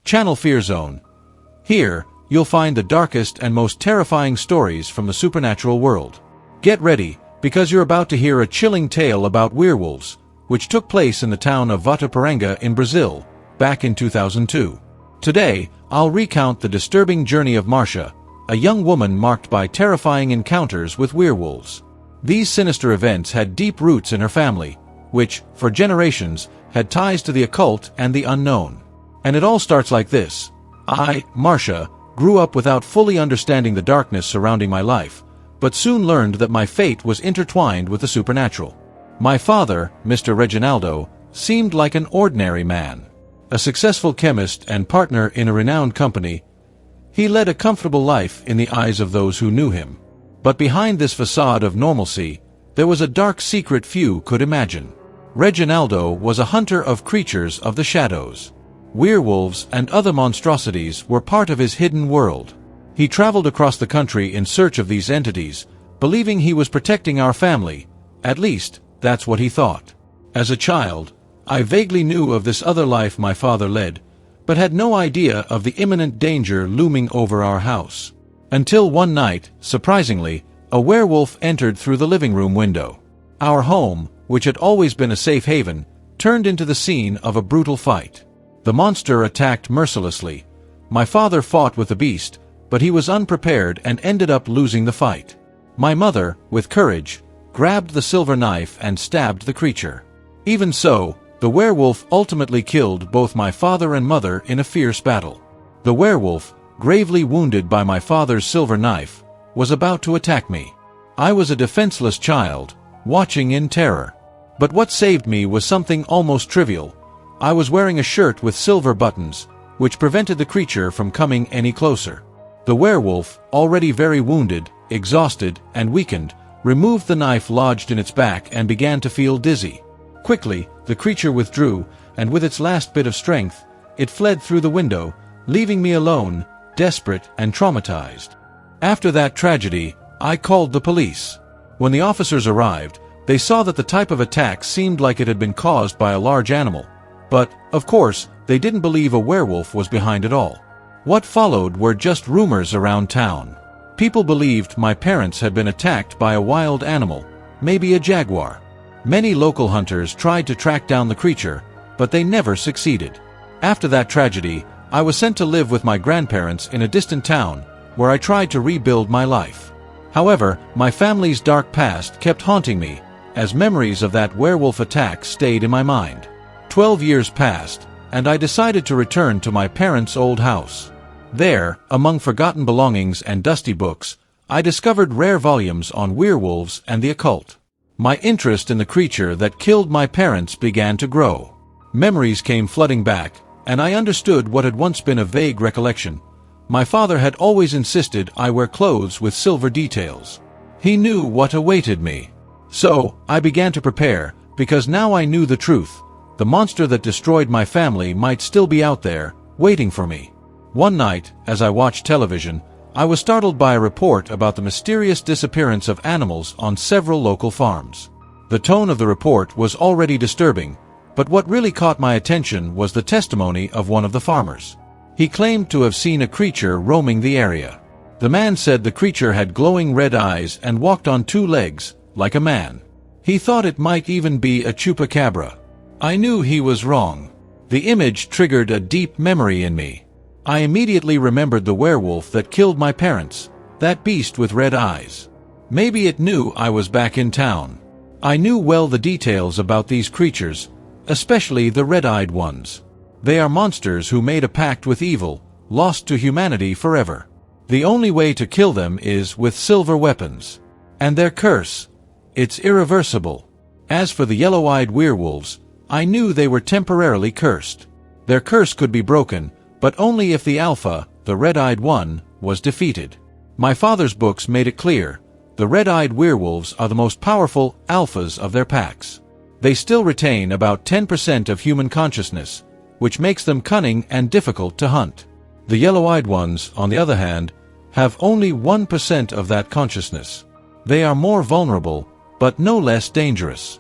Channel Fear Zone. Here, you'll find the darkest and most terrifying stories from the supernatural world. Get ready, because you're about to hear a chilling tale about werewolves, which took place in the town of Votuporanga in Brazil, back in 2002. Today, I'll recount the disturbing journey of Marcia, a young woman marked by terrifying encounters with werewolves. These sinister events had deep roots in her family, which, for generations, had ties to the occult and the unknown. And it all starts like this. I, Marcia, grew up without fully understanding the darkness surrounding my life, but soon learned that my fate was intertwined with the supernatural. My father, Mr. Reginaldo, seemed like an ordinary man. A successful chemist and partner in a renowned company, he led a comfortable life in the eyes of those who knew him. But behind this facade of normalcy, there was a dark secret few could imagine. Reginaldo was a hunter of creatures of the shadows. Werewolves and other monstrosities were part of his hidden world. He traveled across the country in search of these entities, believing he was protecting our family. At least, that's what he thought. As a child, I vaguely knew of this other life my father led, but had no idea of the imminent danger looming over our house. Until one night, surprisingly, a werewolf entered through the living room window. Our home, which had always been a safe haven, turned into the scene of a brutal fight. The monster attacked mercilessly. My father fought with the beast, but he was unprepared and ended up losing the fight. My mother, with courage, grabbed the silver knife and stabbed the creature. Even so, the werewolf ultimately killed both my father and mother in a fierce battle. The werewolf, gravely wounded by my father's silver knife, was about to attack me. I was a defenseless child, watching in terror. But what saved me was something almost trivial. I was wearing a shirt with silver buttons, which prevented the creature from coming any closer. The werewolf, already very wounded, exhausted, and weakened, removed the knife lodged in its back and began to feel dizzy. Quickly, the creature withdrew, and with its last bit of strength, it fled through the window, leaving me alone, desperate and traumatized. After that tragedy, I called the police. When the officers arrived, they saw that the type of attack seemed like it had been caused by a large animal. But, of course, they didn't believe a werewolf was behind it all. What followed were just rumors around town. People believed my parents had been attacked by a wild animal, maybe a jaguar. Many local hunters tried to track down the creature, but they never succeeded. After that tragedy, I was sent to live with my grandparents in a distant town, where I tried to rebuild my life. However, my family's dark past kept haunting me, as memories of that werewolf attack stayed in my mind. 12 years passed, and I decided to return to my parents' old house. There, among forgotten belongings and dusty books, I discovered rare volumes on werewolves and the occult. My interest in the creature that killed my parents began to grow. Memories came flooding back, and I understood what had once been a vague recollection. My father had always insisted I wear clothes with silver details. He knew what awaited me. So, I began to prepare, because now I knew the truth. The monster that destroyed my family might still be out there, waiting for me. One night, as I watched television, I was startled by a report about the mysterious disappearance of animals on several local farms. The tone of the report was already disturbing, but what really caught my attention was the testimony of one of the farmers. He claimed to have seen a creature roaming the area. The man said the creature had glowing red eyes and walked on two legs, like a man. He thought it might even be a chupacabra. I knew he was wrong. The image triggered a deep memory in me. I immediately remembered the werewolf that killed my parents, that beast with red eyes. Maybe it knew I was back in town. I knew well the details about these creatures, especially the red-eyed ones. They are monsters who made a pact with evil, lost to humanity forever. The only way to kill them is with silver weapons. And their curse, it's irreversible. As for the yellow-eyed werewolves, I knew they were temporarily cursed. Their curse could be broken, but only if the alpha, the red-eyed one, was defeated. My father's books made it clear, the red-eyed werewolves are the most powerful alphas of their packs. They still retain about 10% of human consciousness, which makes them cunning and difficult to hunt. The yellow-eyed ones, on the other hand, have only 1% of that consciousness. They are more vulnerable, but no less dangerous.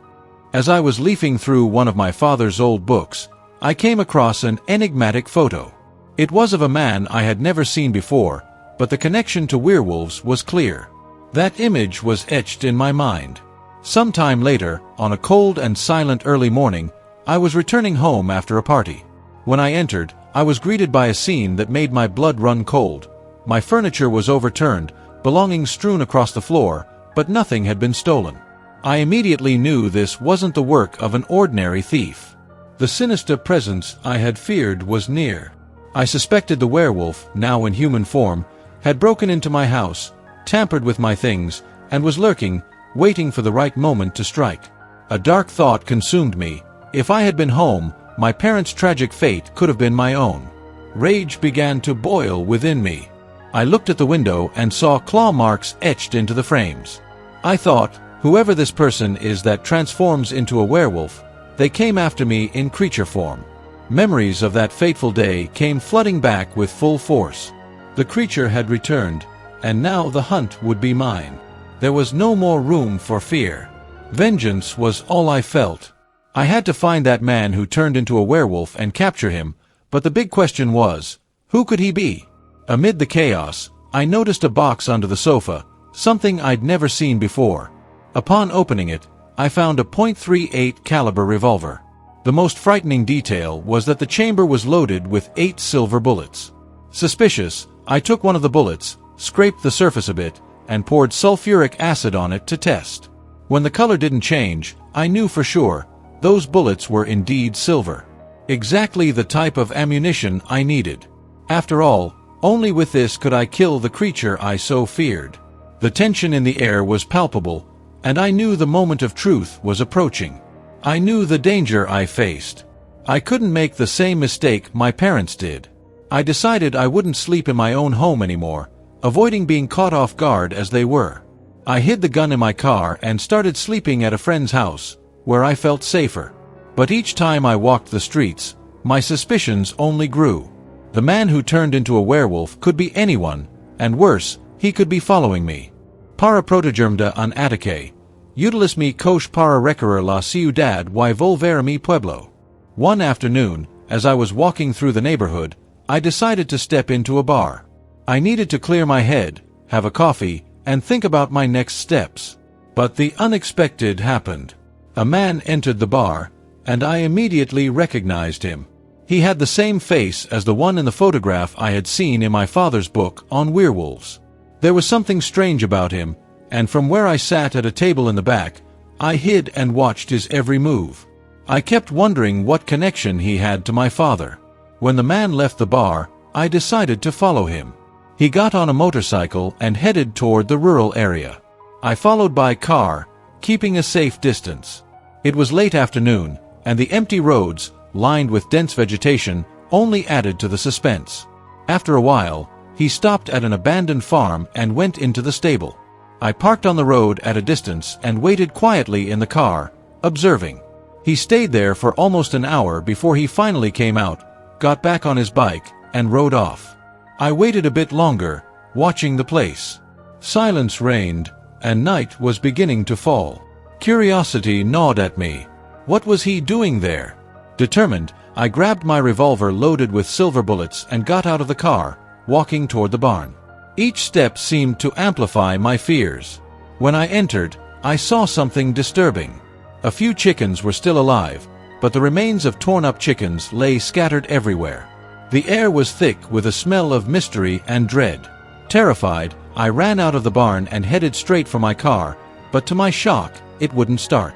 As I was leafing through one of my father's old books, I came across an enigmatic photo. It was of a man I had never seen before, but the connection to werewolves was clear. That image was etched in my mind. Sometime later, on a cold and silent early morning, I was returning home after a party. When I entered, I was greeted by a scene that made my blood run cold. My furniture was overturned, belongings strewn across the floor, but nothing had been stolen. I immediately knew this wasn't the work of an ordinary thief. The sinister presence I had feared was near. I suspected the werewolf, now in human form, had broken into my house, tampered with my things, and was lurking, waiting for the right moment to strike. A dark thought consumed me. If I had been home, my parents' tragic fate could have been my own. Rage began to boil within me. I looked at the window and saw claw marks etched into the frames. I thought, whoever this person is that transforms into a werewolf, they came after me in creature form. Memories of that fateful day came flooding back with full force. The creature had returned, and now the hunt would be mine. There was no more room for fear. Vengeance was all I felt. I had to find that man who turned into a werewolf and capture him, but the big question was, who could he be? Amid the chaos, I noticed a box under the sofa, something I'd never seen before. Upon opening it, I found a .38 caliber revolver. The most frightening detail was that the chamber was loaded with 8 silver bullets. Suspicious, I took one of the bullets, scraped the surface a bit, and poured sulfuric acid on it to test. When the color didn't change, I knew for sure, those bullets were indeed silver. Exactly the type of ammunition I needed. After all, only with this could I kill the creature I so feared. The tension in the air was palpable, and I knew the moment of truth was approaching. I knew the danger I faced. I couldn't make the same mistake my parents did. I decided I wouldn't sleep in my own home anymore, avoiding being caught off guard as they were. I hid the gun in my car and started sleeping at a friend's house, where I felt safer. But each time I walked the streets, my suspicions only grew. The man who turned into a werewolf could be anyone, and worse, he could be following me. Para protegermda an atake. Utilis me coche para requerir la ciudad y volver a mi pueblo. One afternoon, as I was walking through the neighborhood, I decided to step into a bar. I needed to clear my head, have a coffee, and think about my next steps. But the unexpected happened. A man entered the bar, and I immediately recognized him. He had the same face as the one in the photograph I had seen in my father's book on werewolves. There was something strange about him, and from where I sat at a table in the back, I hid and watched his every move. I kept wondering what connection he had to my father. When the man left the bar, I decided to follow him. He got on a motorcycle and headed toward the rural area. I followed by car, keeping a safe distance. It was late afternoon, and the empty roads, lined with dense vegetation, only added to the suspense. After a while, he stopped at an abandoned farm and went into the stable. I parked on the road at a distance and waited quietly in the car, observing. He stayed there for almost an hour before he finally came out, got back on his bike, and rode off. I waited a bit longer, watching the place. Silence reigned, and night was beginning to fall. Curiosity gnawed at me. What was he doing there? Determined, I grabbed my revolver loaded with silver bullets and got out of the car, walking toward the barn. Each step seemed to amplify my fears. When I entered, I saw something disturbing. A few chickens were still alive, but the remains of torn-up chickens lay scattered everywhere. The air was thick with a smell of mystery and dread. Terrified, I ran out of the barn and headed straight for my car, but to my shock, it wouldn't start.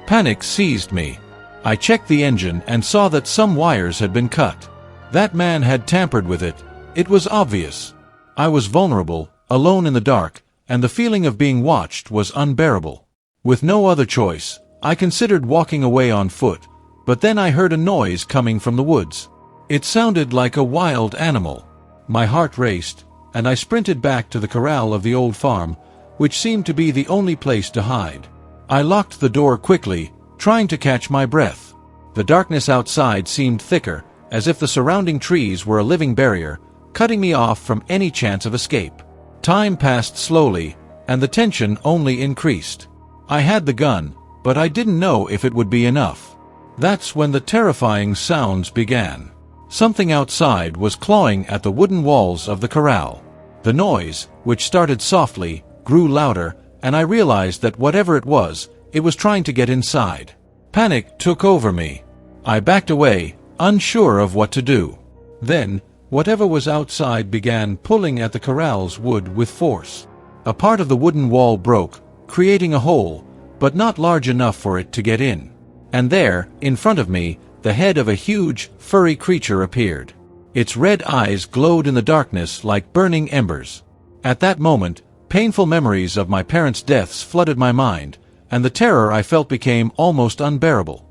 Panic seized me. I checked the engine and saw that some wires had been cut. That man had tampered with it. It was obvious. I was vulnerable, alone in the dark, and the feeling of being watched was unbearable. With no other choice, I considered walking away on foot, but then I heard a noise coming from the woods. It sounded like a wild animal. My heart raced, and I sprinted back to the corral of the old farm, which seemed to be the only place to hide. I locked the door quickly, trying to catch my breath. The darkness outside seemed thicker, as if the surrounding trees were a living barrier, cutting me off from any chance of escape. Time passed slowly, and the tension only increased. I had the gun, but I didn't know if it would be enough. That's when the terrifying sounds began. Something outside was clawing at the wooden walls of the corral. The noise, which started softly, grew louder, and I realized that whatever it was trying to get inside. Panic took over me. I backed away, unsure of what to do. Then, whatever was outside began pulling at the corral's wood with force. A part of the wooden wall broke, creating a hole, but not large enough for it to get in. And there, in front of me, the head of a huge, furry creature appeared. Its red eyes glowed in the darkness like burning embers. At that moment, painful memories of my parents' deaths flooded my mind, and the terror I felt became almost unbearable.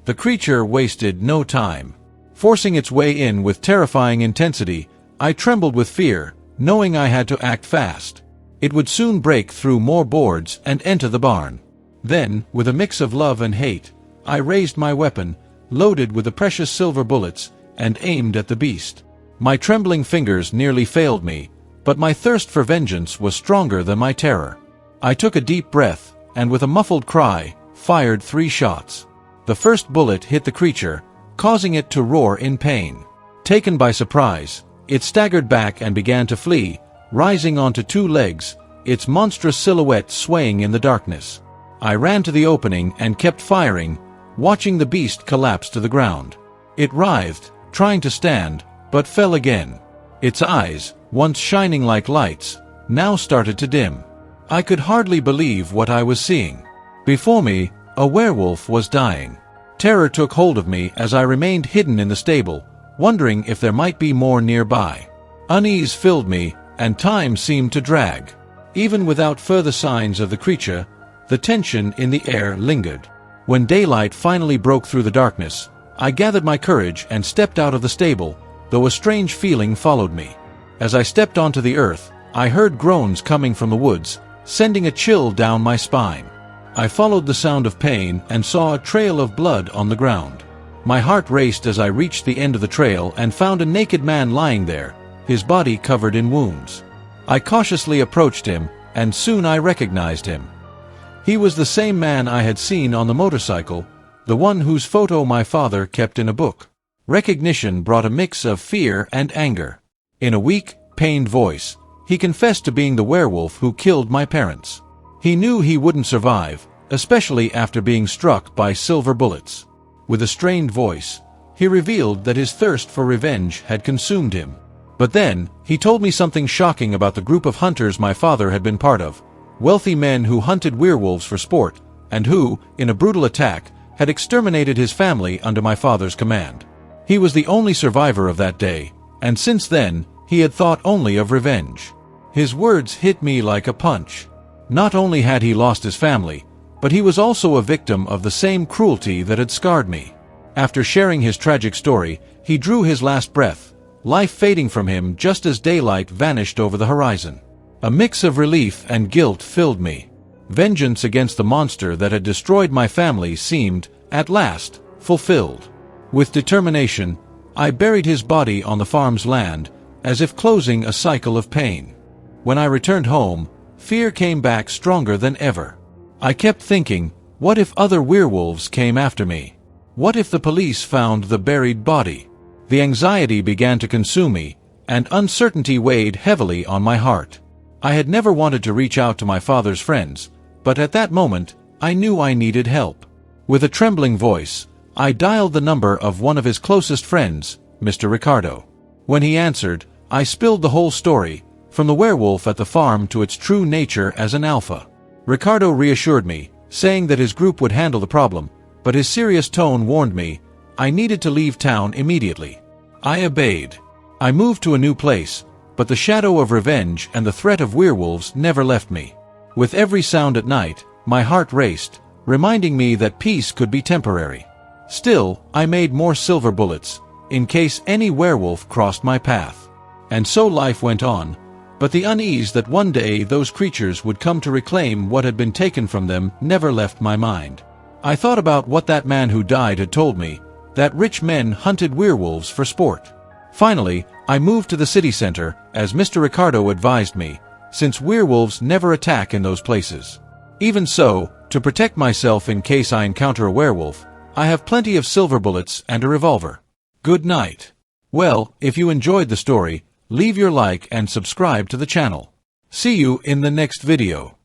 The creature wasted no time. Forcing its way in with terrifying intensity, I trembled with fear, knowing I had to act fast. It would soon break through more boards and enter the barn. Then, with a mix of love and hate, I raised my weapon, loaded with the precious silver bullets, and aimed at the beast. My trembling fingers nearly failed me, but my thirst for vengeance was stronger than my terror. I took a deep breath, and with a muffled cry, fired 3 shots. The first bullet hit the creature, causing it to roar in pain. Taken by surprise, it staggered back and began to flee, rising onto 2 legs, its monstrous silhouette swaying in the darkness. I ran to the opening and kept firing, watching the beast collapse to the ground. It writhed, trying to stand, but fell again. Its eyes, once shining like lights, now started to dim. I could hardly believe what I was seeing. Before me, a werewolf was dying. Terror took hold of me as I remained hidden in the stable, wondering if there might be more nearby. Unease filled me, and time seemed to drag. Even without further signs of the creature, the tension in the air lingered. When daylight finally broke through the darkness, I gathered my courage and stepped out of the stable, though a strange feeling followed me. As I stepped onto the earth, I heard groans coming from the woods, sending a chill down my spine. I followed the sound of pain and saw a trail of blood on the ground. My heart raced as I reached the end of the trail and found a naked man lying there, his body covered in wounds. I cautiously approached him, and soon I recognized him. He was the same man I had seen on the motorcycle, the one whose photo my father kept in a book. Recognition brought a mix of fear and anger. In a weak, pained voice, he confessed to being the werewolf who killed my parents. He knew he wouldn't survive, especially after being struck by silver bullets. With a strained voice, he revealed that his thirst for revenge had consumed him. But then, he told me something shocking about the group of hunters my father had been part of, wealthy men who hunted werewolves for sport, and who, in a brutal attack, had exterminated his family under my father's command. He was the only survivor of that day, and since then, he had thought only of revenge. His words hit me like a punch. Not only had he lost his family, but he was also a victim of the same cruelty that had scarred me. After sharing his tragic story, he drew his last breath, life fading from him just as daylight vanished over the horizon. A mix of relief and guilt filled me. Vengeance against the monster that had destroyed my family seemed, at last, fulfilled. With determination, I buried his body on the farm's land, as if closing a cycle of pain. When I returned home, fear came back stronger than ever. I kept thinking, what if other werewolves came after me? What if the police found the buried body? The anxiety began to consume me, and uncertainty weighed heavily on my heart. I had never wanted to reach out to my father's friends, but at that moment, I knew I needed help. With a trembling voice, I dialed the number of one of his closest friends, Mr. Ricardo. When he answered, I spilled the whole story, from the werewolf at the farm to its true nature as an alpha. Ricardo reassured me, saying that his group would handle the problem, but his serious tone warned me I needed to leave town immediately. I obeyed. I moved to a new place, but the shadow of revenge and the threat of werewolves never left me. With every sound at night, my heart raced, reminding me that peace could be temporary. Still, I made more silver bullets, in case any werewolf crossed my path. And so life went on, but the unease that one day those creatures would come to reclaim what had been taken from them never left my mind. I thought about what that man who died had told me, that rich men hunted werewolves for sport. Finally, I moved to the city center, as Mr. Ricardo advised me, since werewolves never attack in those places. Even so, to protect myself in case I encounter a werewolf, I have plenty of silver bullets and a revolver. Good night. Well, if you enjoyed the story, leave your like and subscribe to the channel. See you in the next video.